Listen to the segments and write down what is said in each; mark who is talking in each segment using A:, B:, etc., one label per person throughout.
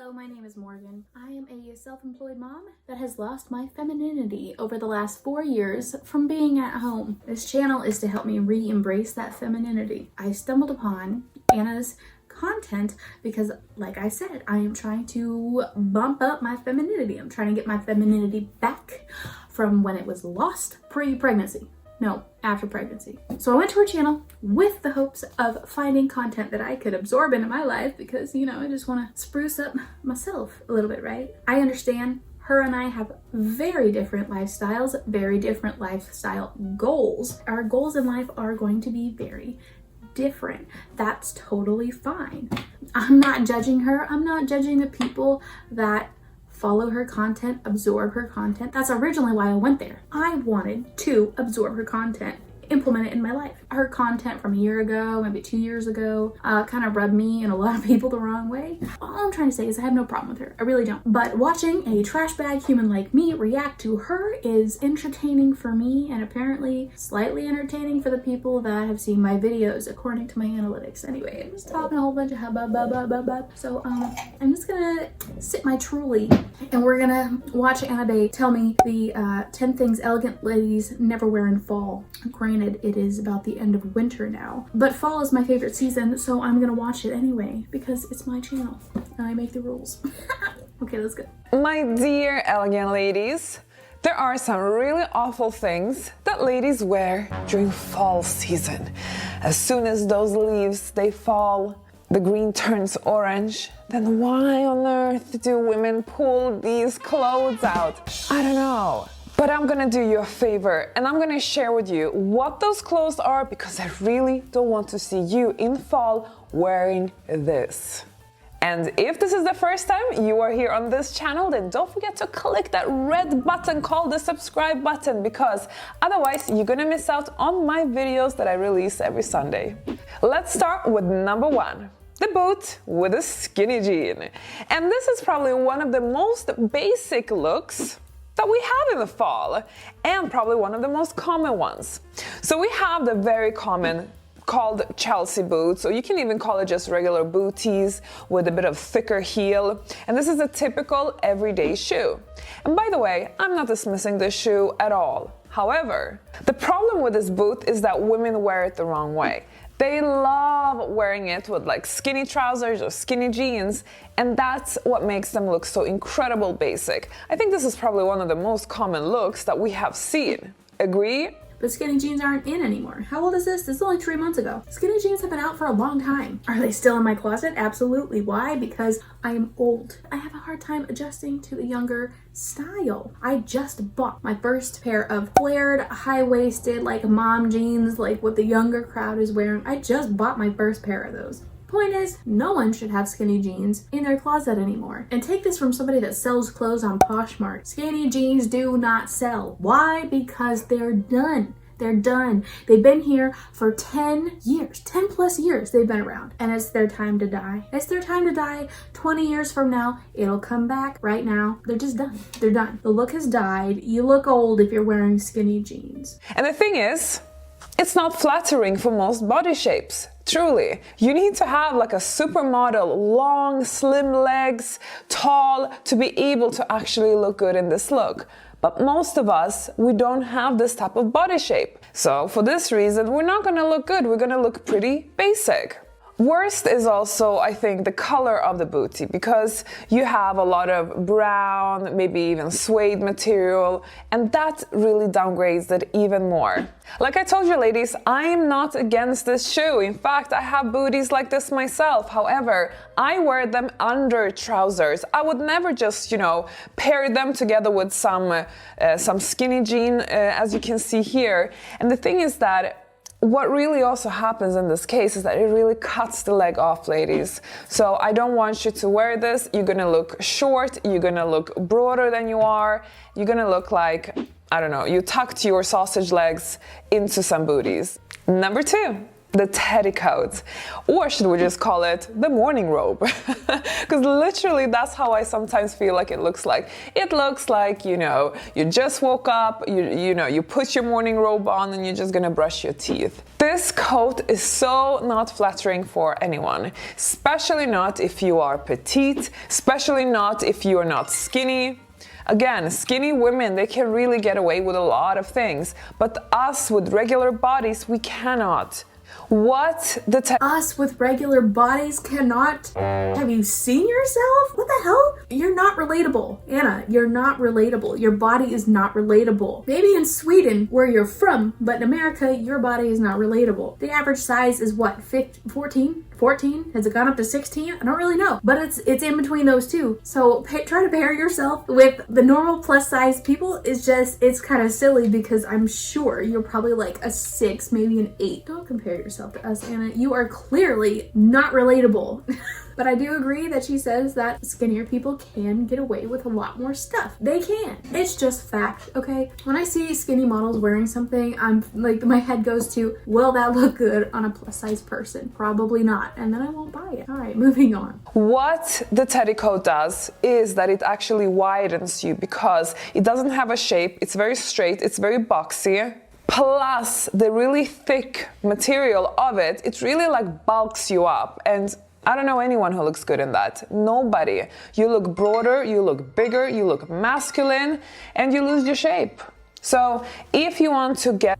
A: Hello, my name is Morgan. I am a self-employed mom that has lost my femininity over the last 4 years from being at home. This channel is to help me re-embrace that femininity. I stumbled upon Anna's content because, like I said, I am trying to bump up my femininity. I'm trying to get my femininity back from when it was lost pre-pregnancy. No, after pregnancy. So I went to her channel with the hopes of finding content that I could absorb into my life because, you know, I just want to spruce up myself a little bit, right? I understand her and I have very different lifestyles, very different lifestyle goals. Our goals in life are going to be very different. That's totally fine. I'm not judging her. I'm not judging the people that follow her content, absorb her content. That's originally why I went there. I wanted to absorb her content, implement it in my life. Her content from a year ago, maybe 2 years ago, kind of rubbed me and a lot of people the wrong way. All I'm trying to say is I have no problem with her. I really don't. But watching a trash bag human like me react to her is entertaining for me and apparently slightly entertaining for the people that have seen my videos, according to my analytics. Anyway, I was talking a whole bunch of hubbub. So I'm just gonna sit my truly and we're gonna watch Anna Bey tell me the 10 things elegant ladies never wear in fall. Granted, it is about the end of winter now, but fall is my favorite season, so I'm gonna watch it anyway because it's my channel and I make the rules. Okay, let's go.
B: My dear elegant ladies, there are some really awful things that ladies wear during fall season. As soon as those leaves, they fall, the green turns orange, then why on earth do women pull these clothes out? I don't know. But I'm gonna do you a favor and I'm gonna share with you what those clothes are because I really don't want to see you in fall wearing this. And if this is the first time you are here on this channel, then don't forget to click that red button called the subscribe button because otherwise you're gonna miss out on my videos that I release every Sunday. Let's start with number 1. The boot with a skinny jean. And this is probably one of the most basic looks that we have in the fall and probably one of the most common ones. So we have the very common called Chelsea boots, or you can even call it just regular booties with a bit of thicker heel. And this is a typical everyday shoe. And by the way, I'm not dismissing this shoe at all. However, the problem with this boot is that women wear it the wrong way. They love wearing it with like skinny trousers or skinny jeans, and that's what makes them look so incredible basic. I think this is probably one of the most common looks that we have seen. Agree?
A: But skinny jeans aren't in anymore. How old is this? This is only 3 months ago. Skinny jeans have been out for a long time. Are they still in my closet? Absolutely. Why? Because I am old. I have a hard time adjusting to the younger style. I just bought my first pair of flared, high-waisted, like mom jeans, like what the younger crowd is wearing. I just bought my first pair of those. Point is, no one should have skinny jeans in their closet anymore. And take this from somebody that sells clothes on Poshmark. Skinny jeans do not sell. Why? Because they're done. They're done. They've been here for 10 years, 10 plus years they've been around. And it's their time to die. It's their time to die. 20 years from now, it'll come back. Right now, they're just done. They're done. The look has died. You look old if you're wearing skinny jeans.
B: And the thing is, it's not flattering for most body shapes. Truly, you need to have like a supermodel, long, slim legs, tall, to be able to actually look good in this look. But most of us, we don't have this type of body shape. So for this reason, we're not gonna look good. We're gonna look pretty basic. Worst is also, I think, the color of the bootie because you have a lot of brown, maybe even suede material, and that really downgrades it even more. Like I told you ladies, I am not against this shoe. In fact, I have booties like this myself. However, I wear them under trousers. I would never just, you know, pair them together with some skinny jean, as you can see here. And the thing is that what really also happens in this case is that it really cuts the leg off, ladies. So I don't want you to wear this. You're gonna look short, you're gonna look broader than you are, you're gonna look like, I don't know, you tucked your sausage legs into some booties. Number 2, the teddy coat, or should we just call it the morning robe? Because literally that's how I sometimes feel like it looks like. It looks like, you know, you just woke up, you put your morning robe on and you're just gonna brush your teeth. This coat is so not flattering for anyone, especially not if you are petite, especially not if you are not skinny. Again, skinny women, they can really get away with a lot of things, but us with regular bodies, we cannot.
A: Us with regular bodies cannot? Have you seen yourself? What the hell? You're not relatable. Anna, you're not relatable. Your body is not relatable. Maybe in Sweden, where you're from, but in America, your body is not relatable. The average size is what, 14? 14? Has it gone up to 16? I don't really know, but it's in between those two. So try to pair yourself with the normal plus size people it's kind of silly, because I'm sure you're probably like a 6, maybe an 8. Don't compare yourself to us, Anna. You are clearly not relatable. But I do agree that she says that skinnier people can get away with a lot more stuff. They can. It's just fact, okay? When I see skinny models wearing something, I'm like, my head goes to, will that look good on a plus size person? Probably not. And then I won't buy it. All right, moving on.
B: What the teddy coat does is that it actually widens you, because it doesn't have a shape. It's very straight. It's very boxy. Plus the really thick material of it, it really like bulks you up. And I don't know anyone who looks good in that. Nobody. You look broader, you look bigger, you look masculine, and you lose your shape. So if you want to get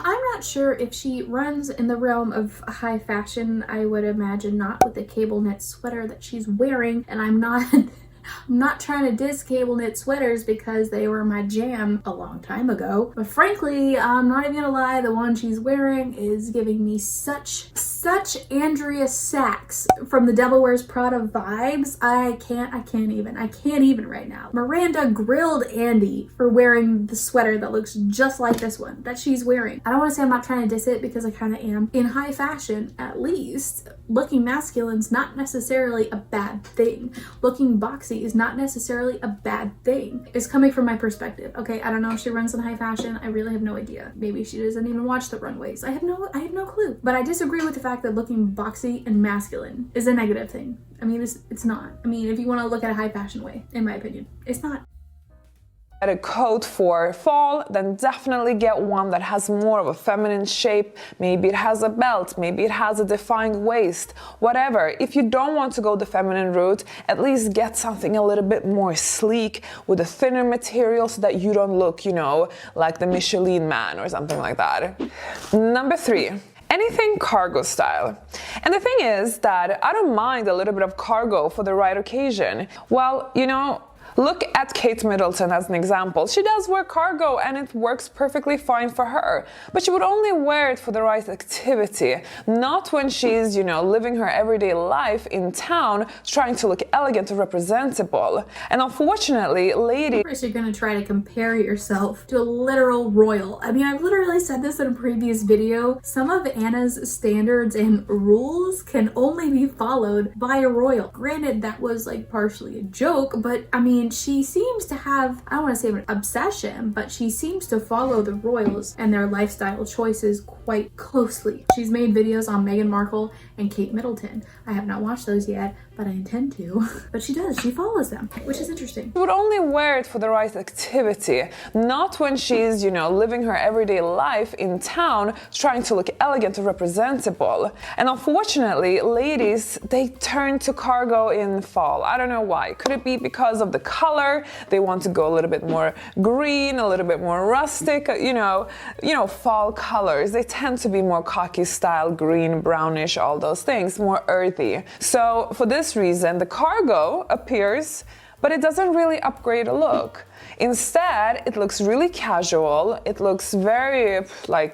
A: I'm not sure if she runs in the realm of high fashion. I would imagine not, with the cable knit sweater that she's wearing, and I'm not trying to diss cable knit sweaters because they were my jam a long time ago. But frankly, I'm not even gonna lie, the one she's wearing is giving me such Andrea Sachs from the Devil Wears Prada vibes. I can't even right now. Miranda grilled Andy for wearing the sweater that looks just like this one that she's wearing. I don't want to say I'm not trying to diss it, because I kind of am. In high fashion, at least, looking masculine's not necessarily a bad thing. Looking boxy is not necessarily a bad thing. It's coming from my perspective, okay? I don't know if she runs in high fashion. I really have no idea. Maybe she doesn't even watch the runways. I have no clue. But I disagree with the fact that looking boxy and masculine is a negative thing. I mean, it's not. I mean, if you want to look at a high fashion way, in my opinion, it's not.
B: a coat for fall, then definitely get one that has more of a feminine shape. Maybe it has a belt, maybe it has a defined waist, whatever. If you don't want to go the feminine route, at least get something a little bit more sleek with a thinner material so that you don't look, you know, like the Michelin Man or something like that. Number 3. Anything cargo style. And the thing is that I don't mind a little bit of cargo for the right occasion. Well, you know, Look at Kate Middleton as an example. She does wear cargo and it works perfectly fine for her, but she would only wear it for the right activity, not when she's, living her everyday life in town, trying to look elegant or representable. And unfortunately, ladies...
A: First, you're gonna try to compare yourself to a literal royal. I mean, I've literally said this in a previous video. Some of Anna's standards and rules can only be followed by a royal. Granted, that was like partially a joke, but I mean, she seems to have, I don't want to say an obsession, but she seems to follow the royals and their lifestyle choices quite closely. She's made videos on Meghan Markle and Kate Middleton. I have not watched those yet, but I intend to. But she does, she follows them, which is interesting.
B: She would only wear it for the right activity, not when she's, living her everyday life in town, trying to look elegant or representable. And unfortunately, ladies, they turn to cargo in fall. I don't know why. Could it be because of the color? They want to go a little bit more green, a little bit more rustic, fall colors. They tend to be more khaki style, green, brownish, all those things, more earthy. So for this reason, the cargo appears, but it doesn't really upgrade a look. Instead, it looks really casual. It looks very I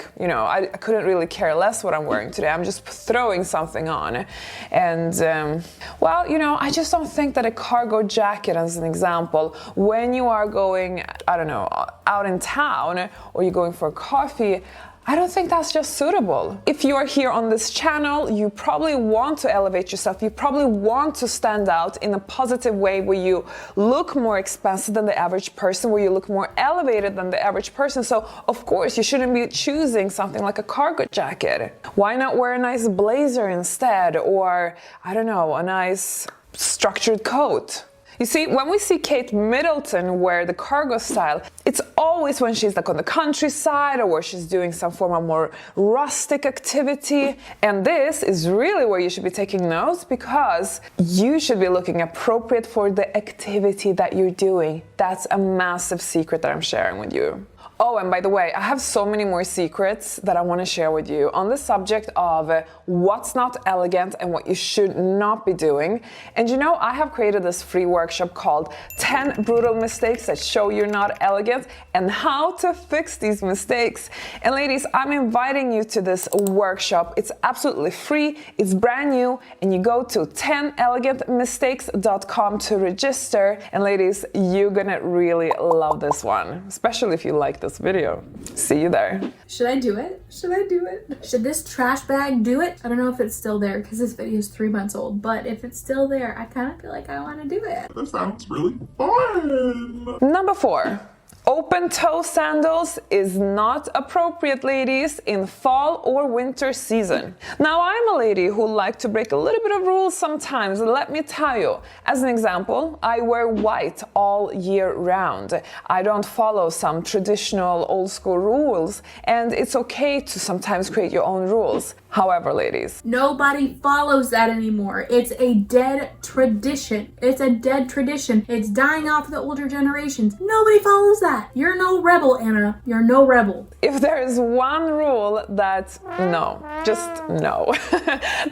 B: couldn't really care less what I'm wearing today. I'm just throwing something on. And, I just don't think that a cargo jacket, as an example, when you are going, out in town or you're going for coffee, I don't think that's just suitable. If you're here on this channel, you probably want to elevate yourself. You probably want to stand out in a positive way where you look more expensive than the average person, where you look more elevated than the average person. So, of course, you shouldn't be choosing something like a cargo jacket. Why not wear a nice blazer instead? Or, a nice structured coat? You see, when we see Kate Middleton wear the cargo style, it's always when she's on the countryside or where she's doing some form of more rustic activity. And this is really where you should be taking notes, because you should be looking appropriate for the activity that you're doing. That's a massive secret that I'm sharing with you. Oh, and by the way, I have so many more secrets that I want to share with you on the subject of what's not elegant and what you should not be doing. And I have created this free workshop called 10 Brutal Mistakes that show you're not elegant and how to fix these mistakes. And ladies, I'm inviting you to this workshop. It's absolutely free, it's brand new, and you go to 10elegantmistakes.com to register. And ladies, you're gonna really love this one, especially if you like this video. See you there.
A: Should I do it? Should I do it? Should this trash bag do it? I don't know if it's still there because this video is 3 months old, but if it's still there, I kind of feel like I want to do it.
C: That sounds really fun.
B: Number 4. Open-toe sandals is not appropriate, ladies, in fall or winter season. Now, I'm a lady who likes to break a little bit of rules sometimes. Let me tell you, as an example, I wear white all year round. I don't follow some traditional old school rules, and it's okay to sometimes create your own rules. However, ladies,
A: nobody follows that anymore. It's a dead tradition. It's a dead tradition. It's dying off the older generations. Nobody follows that. You're no rebel, Anna. You're no rebel.
B: If there is one rule that no,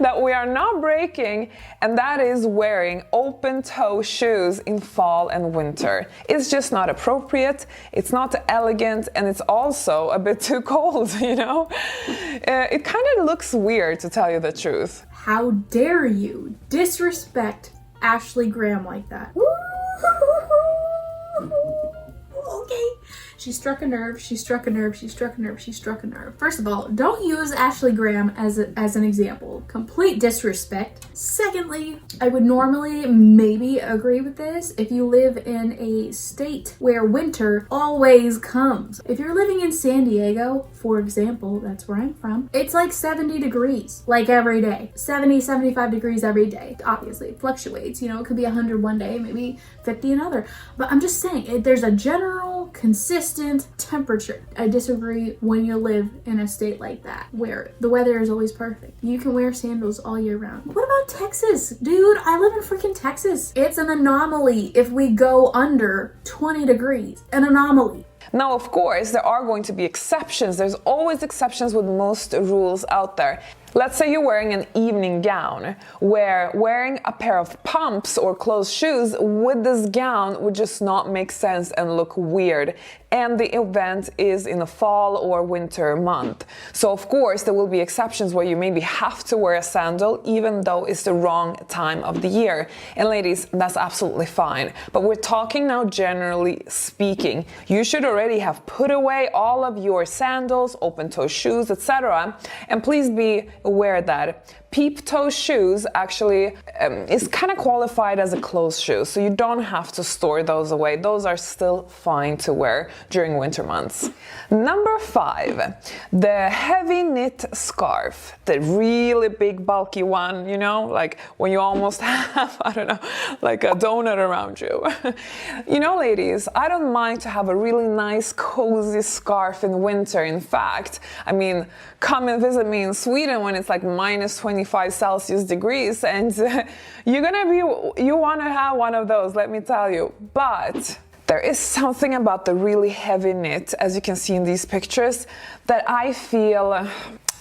B: that we are not breaking, and that is wearing open-toe shoes in fall and winter. It's just not appropriate, it's not elegant, and it's also a bit too cold, It kind of looks weird, to tell you the truth.
A: How dare you disrespect Ashley Graham like that? Okay. She struck a nerve, she struck a nerve, she struck a nerve, she struck a nerve. First of all, don't use Ashley Graham as an example. Complete disrespect. Secondly, I would normally maybe agree with this if you live in a state where winter always comes. If you're living in San Diego, for example, that's where I'm from, it's like 70 degrees, like every day. 70, 75 degrees every day. Obviously, it fluctuates. It could be 100 one day, maybe 50 another. But I'm just saying, there's a general, consistent temperature. I disagree when you live in a state like that, where the weather is always perfect. You can wear sandals all year round. What about Texas? Dude, I live in freaking Texas. It's an anomaly if we go under 20 degrees. An anomaly.
B: Now, of course, there are going to be exceptions. There's always exceptions with most rules out there. Let's say you're wearing an evening gown, where wearing a pair of pumps or closed shoes with this gown would just not make sense and look weird. And the event is in the fall or winter month. So of course there will be exceptions where you maybe have to wear a sandal even though it's the wrong time of the year. And ladies, that's absolutely fine. But we're talking now generally speaking. You should already have put away all of your sandals, open-toe shoes, etc. And please be aware that peep-toe shoes actually is kind of qualified as a closed shoe, so you don't have to store those away. Those are still fine to wear during winter months. Number 5, the heavy knit scarf, the really big bulky one, you know, like when you almost have, I don't know, like a donut around you. You know, ladies, I don't mind to have a really nice cozy scarf in winter. In fact, I mean, come and visit me in Sweden when it's like minus 25 Celsius degrees, and you want to have one of those, let me tell you. But there is something about the really heavy knit, as you can see in these pictures, that I feel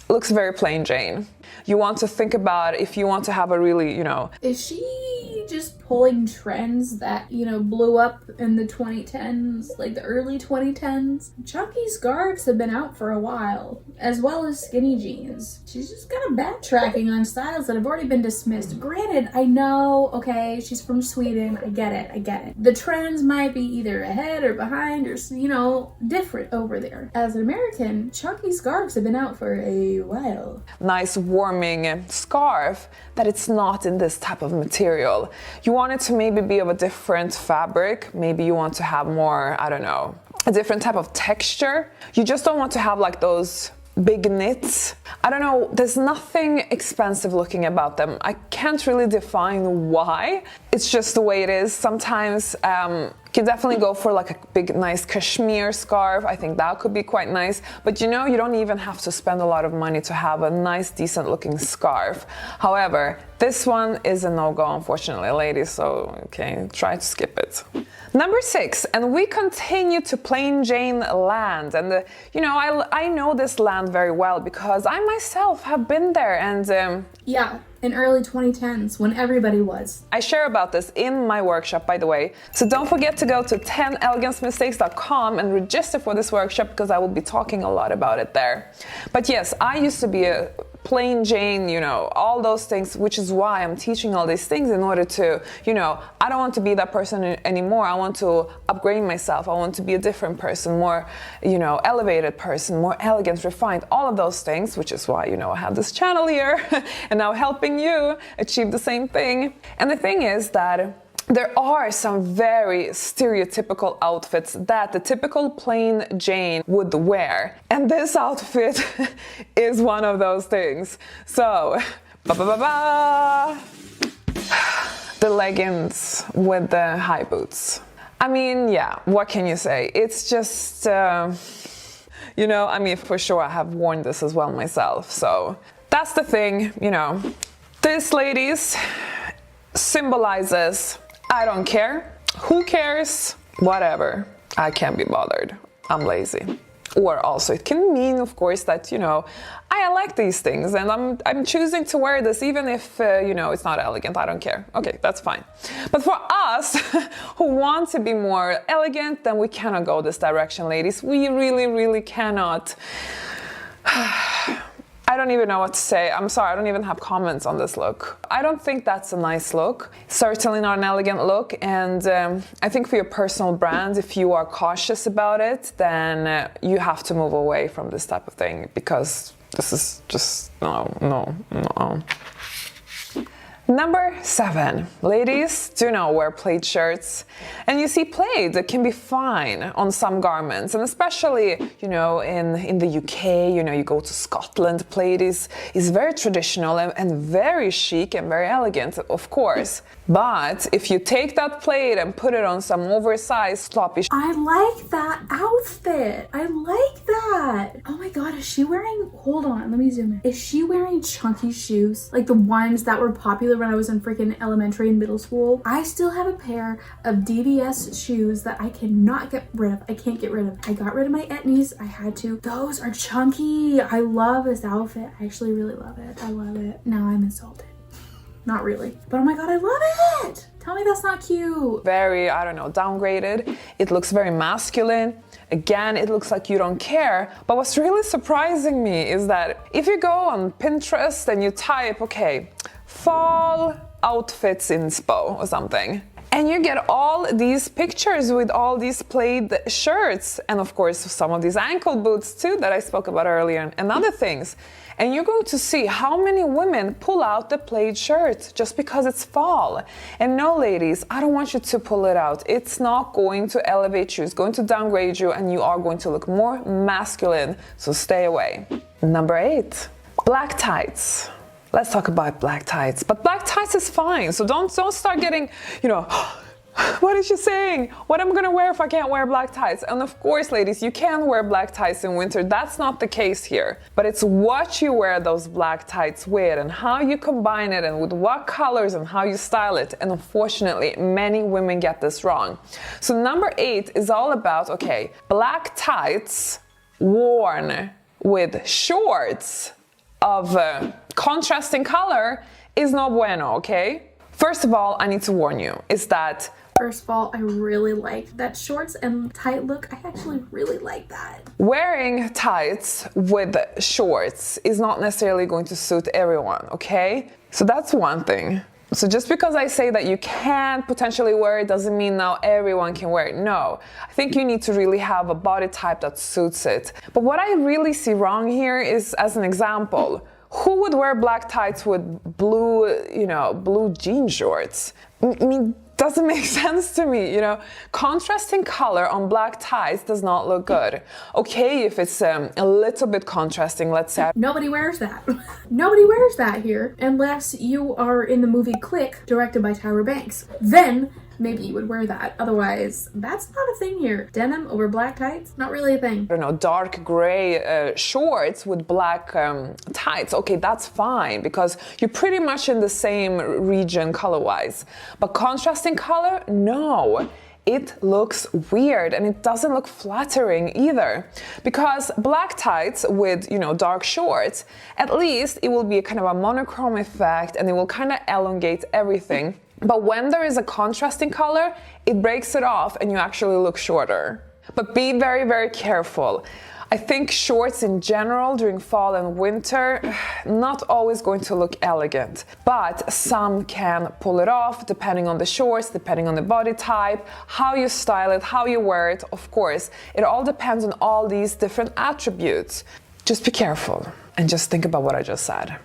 B: looks very plain Jane. You want to think about if you want to have a really, you know...
A: Is she just pulling trends that, you know, blew up in the 2010s, like the early 2010s? Chunky scarves have been out for a while, as well as skinny jeans. She's just kind of backtracking on styles that have already been dismissed. Granted, I know, okay, she's from Sweden, I get it. The trends might be either ahead or behind or, you know, different over there. As an American, chunky scarves have been out for a while.
B: Nice warming scarf that it's not in this type of material. You want it to maybe be of a different fabric. Maybe you want to have more, I don't know, a different type of texture. You just don't want to have like those big knits. I don't know, there's nothing expensive looking about them. I can't really define why. It's just the way it is. Sometimes you can definitely go for like a big nice cashmere scarf. I think that could be quite nice. But you know, you don't even have to spend a lot of money to have a nice, decent looking scarf. However, this one is a no-go, unfortunately, ladies, so okay, try to skip it. Number 6, and we continue to plain Jane land. And you know, I know this land very well because I myself have been there, and
A: yeah, in early 2010s when everybody was.
B: I share about this in my workshop, by the way. So don't forget to go to 10elegancemistakes.com and register for this workshop because I will be talking a lot about it there. But yes, I used to be a plain Jane, you know, all those things, which is why I'm teaching all these things in order to, you know, I don't want to be that person anymore. I want to upgrade myself. I want to be a different person, more, you know, elevated person, more elegant, refined, all of those things, which is why, you know, I have this channel here and now helping you achieve the same thing. And the thing is that there are some very stereotypical outfits that the typical plain Jane would wear. And this outfit is one of those things. So, the leggings with the high boots. I mean, yeah, what can you say? It's just, you know, I mean, for sure I have worn this as well myself. So that's the thing, you know. This, ladies, symbolizes I don't care, who cares, whatever, I can't be bothered, I'm lazy. Or also it can mean, of course, that, you know, I like these things and I'm choosing to wear this even if, you know, it's not elegant, I don't care. Okay, that's fine. But for us who want to be more elegant, then we cannot go this direction, ladies. We really, really cannot. I don't even know what to say. I'm sorry, I don't even have comments on this look. I don't think that's a nice look. Certainly not an elegant look. And I think for your personal brand, if you are cautious about it, then you have to move away from this type of thing because this is just, no. Number 7, ladies do not wear plaid shirts. And you see, plaid can be fine on some garments, and especially, you know, in the UK, you know, you go to Scotland, plaid is very traditional and very chic and very elegant, of course. But if you take that plaid and put it on some oversized sloppy...
A: I like that outfit. I like that. Oh my god, is she wearing... Hold on, let me zoom in. Is she wearing chunky shoes? Like the ones that were popular when I was in freaking elementary and middle school. I still have a pair of DVS shoes that I cannot get rid of. I can't get rid of. I got rid of my etnies. I had to. Those are chunky. I love this outfit. I actually really love it. I love it. Now I'm insulted. Not really. But oh my god, I love it! Tell me that's not cute.
B: Very, I don't know, downgraded. It looks very masculine. Again, it looks like you don't care. But what's really surprising me is that if you go on Pinterest and you type, okay, fall outfits inspo or something, and you get all these pictures with all these plaid shirts, and of course some of these ankle boots too that I spoke about earlier, and other things. And you're going to see how many women pull out the plaid shirt just because it's fall. And no, ladies, I don't want you to pull it out. It's not going to elevate you. It's going to downgrade you, and you are going to look more masculine. So stay away. Number 8, black tights. Let's talk about black tights. But black tights is fine. So don't start getting, you know, what is she saying? What am I gonna wear if I can't wear black tights? And of course, ladies, you can wear black tights in winter. That's not the case here. But it's what you wear those black tights with and how you combine it and with what colors and how you style it. And unfortunately, many women get this wrong. So number 8 is all about, okay, black tights worn with shorts of contrasting color is no bueno, okay? First of all, I need to warn you, is that
A: first of all, I really like that shorts and tight look. I actually really like that.
B: wearing tights with shorts is not necessarily going to suit everyone, okay? So that's one thing. So just because I say that you can potentially wear it doesn't mean now everyone can wear it. No, I think you need to really have a body type that suits it. But what I really see wrong here is, as an example, who would wear black tights with blue, blue jean shorts? I mean, doesn't make sense to me, Contrasting color on black ties does not look good. Okay, if it's a little bit contrasting, let's say.
A: Nobody wears that. Nobody wears that here unless you are in the movie Click, directed by Tyra Banks. Then maybe you would wear that. Otherwise, that's not a thing here. Denim over black tights, not really a thing.
B: I don't know, dark gray shorts with black tights. Okay, that's fine because you're pretty much in the same region color-wise. But contrasting color, no. It looks weird and it doesn't look flattering either. Because black tights with, dark shorts, at least it will be a kind of a monochrome effect and it will kind of elongate everything. But when there is a contrasting color, it breaks it off and you actually look shorter. But be very, very careful. I think shorts in general during fall and winter, not always going to look elegant, but some can pull it off depending on the shorts, depending on the body type, how you style it, how you wear it. Of course, it all depends on all these different attributes. Just be careful and just think about what I just said.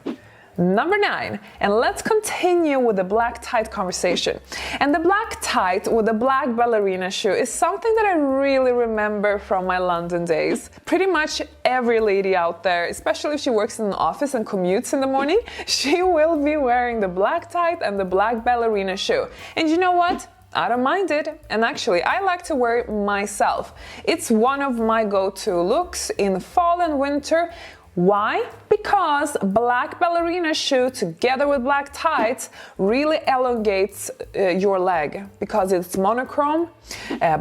B: Number 9, and let's continue with the black tight conversation. And the black tight with the black ballerina shoe is something that I really remember from my London days. Pretty much every lady out there, especially if she works in an office and commutes in the morning, she will be wearing the black tight and the black ballerina shoe. And you know what? I don't mind it, and actually I like to wear it myself. It's one of my go-to looks in fall and winter. Why? Because black ballerina shoe together with black tights really elongates your leg because it's monochrome.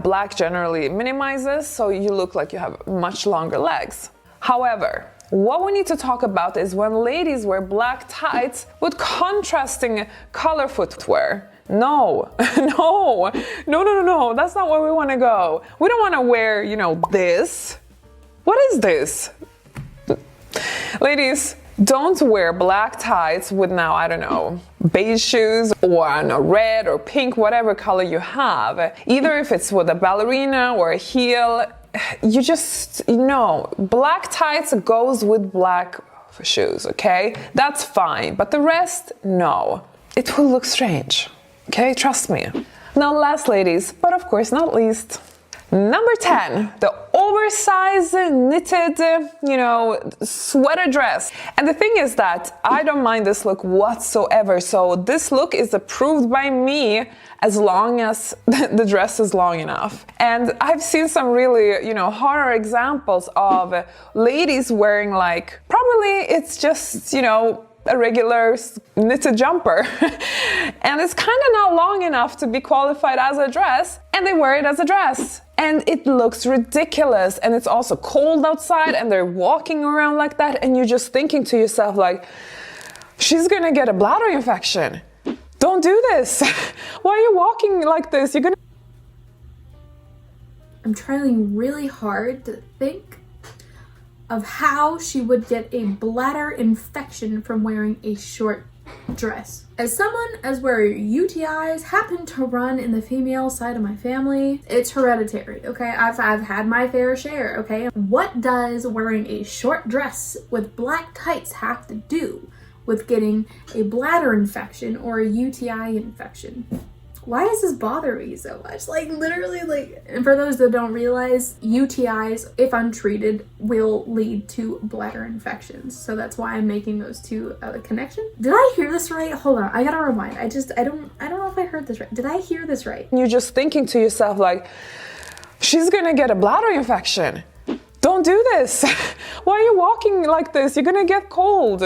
B: Black generally minimizes, so you look like you have much longer legs. However, what we need to talk about is when ladies wear black tights with contrasting color footwear. No, no, that's not where we want to go. We don't want to wear, this. What is this? Ladies, don't wear black tights with now, I don't know, beige shoes or red or pink, whatever color you have. Either if it's with a ballerina or a heel, you just, black tights goes with black shoes, okay? That's fine, but the rest, no. It will look strange, okay? Trust me. Now last, ladies, but of course not least, number 10, the oversized knitted, sweater dress. And the thing is that I don't mind this look whatsoever. So this look is approved by me as long as the dress is long enough. And I've seen some really, horror examples of ladies wearing probably it's just, a regular knitted jumper. And it's kind of not long enough to be qualified as a dress, and they wear it as a dress. And it looks ridiculous, and it's also cold outside, and they're walking around like that, and you're just thinking to yourself like, she's gonna get a bladder infection. Don't do this. Why are you walking like this? You're gonna...
A: I'm trying really hard to think of how she would get a bladder infection from wearing a short dress. As someone as where UTIs happen to run in the female side of my family, it's hereditary, okay? I've had my fair share, okay? What does wearing a short dress with black tights have to do with getting a bladder infection or a UTI infection? Why does this bother me so much? Like literally, like, and for those that don't realize, UTIs, if untreated, will lead to bladder infections. So that's why I'm making those two connection. Did I hear this right? Hold on, I gotta rewind. I don't know if I heard this right. Did I hear this right?
B: You're just thinking to yourself like, she's gonna get a bladder infection. Don't do this. Why are you walking like this? You're gonna get cold.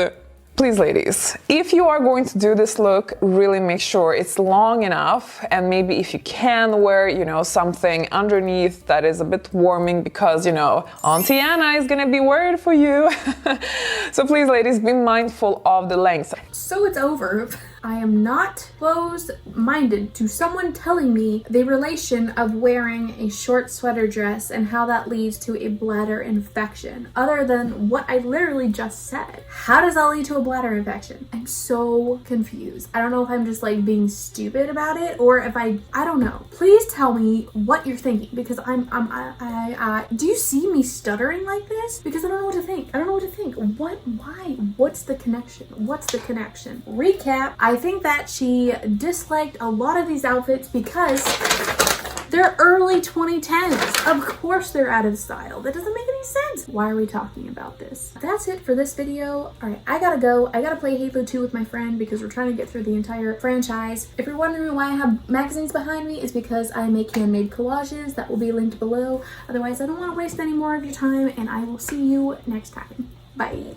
B: Please, ladies, if you are going to do this look, really make sure it's long enough, and maybe if you can wear, you know, something underneath that is a bit warming, because, you know, Auntie Anna is gonna be worried for you. So please, ladies, be mindful of the length.
A: So it's over. I am not closed-minded to someone telling me the relation of wearing a short sweater dress and how that leads to a bladder infection, other than what I literally just said. How does that lead to a bladder infection? I'm so confused. I don't know if I'm just like being stupid about it, or if I don't know. Please tell me what you're thinking, because do you see me stuttering like this? Because I don't know what to think. I don't know what to think. Why? What's the connection? What's the connection? Recap. I think that she disliked a lot of these outfits because they're early 2010s. Of course they're out of style. That doesn't make any sense. Why are we talking about this? That's it for this video. All right, I gotta go. I gotta play Halo 2 with my friend because we're trying to get through the entire franchise. If you're wondering why I have magazines behind me, it's because I make handmade collages that will be linked below. Otherwise, I don't want to waste any more of your time, and I will see you next time. Bye.